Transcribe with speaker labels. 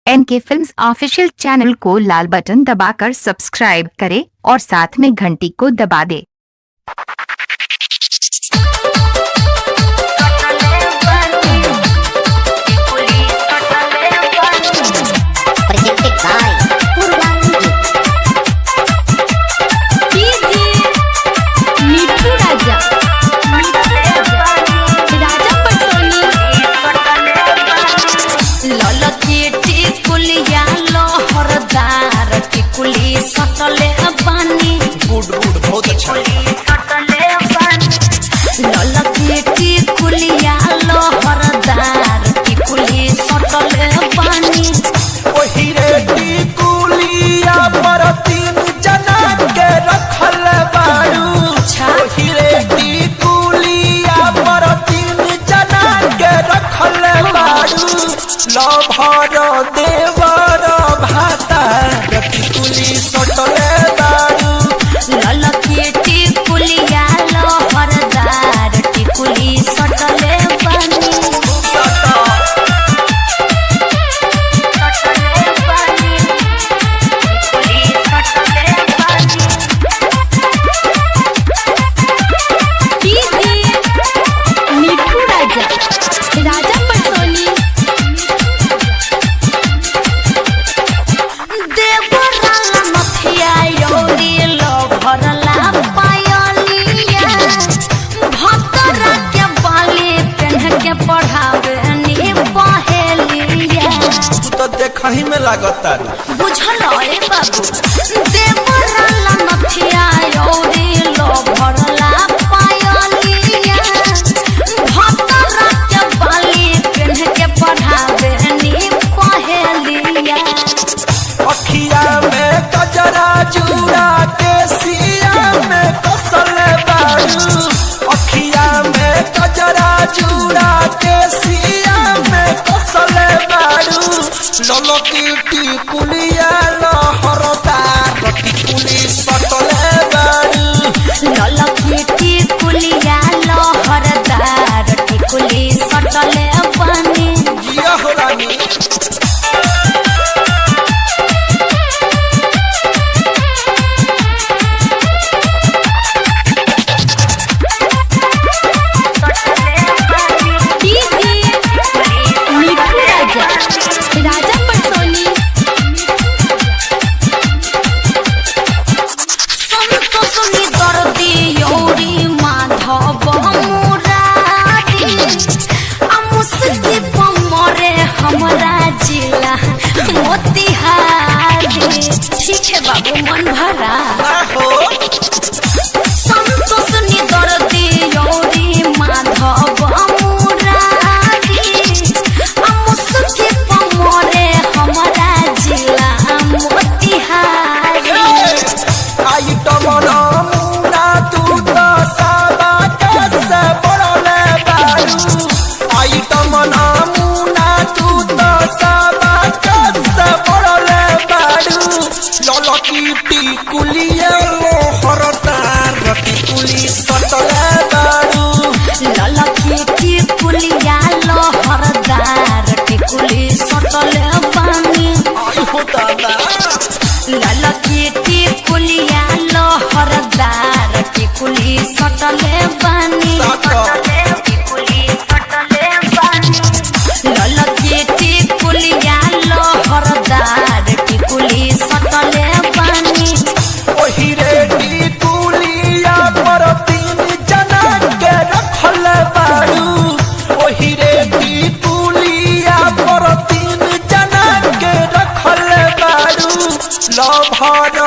Speaker 1: एनके films official channel को लाल button दबाकर subscribe करें और साथ में घंटी को दबा दें।
Speaker 2: बहुत अच्छा देवर भाता टिकुली सटले दारू
Speaker 3: टिकुलिया लहरदार टिकुली सटले बानी मिठू राजा राजा पटोनी देवराला मथिया योरी भरला पायलिया भतरा के बाली पेन्ह के पढ़ावे नी बहेलिया
Speaker 2: तो देखही में लागत
Speaker 3: बुझल ए बाबू देवराला मथिया योरी भरला पायलिया भतरा के बाली पेन्ह के पढ़ावे नी बहेलिया
Speaker 2: अखिया में कजरा जुड़ा के सिया में कसल बारू अखिया में कजरा जुड़ा के सिया में कसल बारू ललकी टिकुलिया लहरदार टिकुली सटले बारू
Speaker 3: ललकी टिकुलिया लहरदार टिकुली सटले बानी
Speaker 2: जिया हो रानी
Speaker 3: राजा पटोनी संतोषनी दर्दी योरी माधव मुरारी मुस्की पमरे हमरा जिला मोतिहारी ठीक है बाबू मन भरा संतोषनी दर्दी योरी माधव मुरारी मुस्की पमरे हमरा जिला मोतिहारी
Speaker 2: आई टमना मुना तू तो साबा कैसे पड़ले बारू आई टमना मुना तू तो साबा कैसे पड़ले बारू ललकी टिकुलिया लहरदार टिकुली सटले बारू
Speaker 3: ललकी टिकुलिया लहरदार टिकुली सटले बानी
Speaker 2: आई हो दादा
Speaker 3: ललकी टिकुलिया लहरदार टिकुली सटले बानी ललकी टिकुलिया लहरदार टिकुली सटले बानी
Speaker 2: ओही रे टिकुलिया पर तीन जना के रखल बारू ओही रे टिकुलिया पर तीन जना के रखल बारू लभर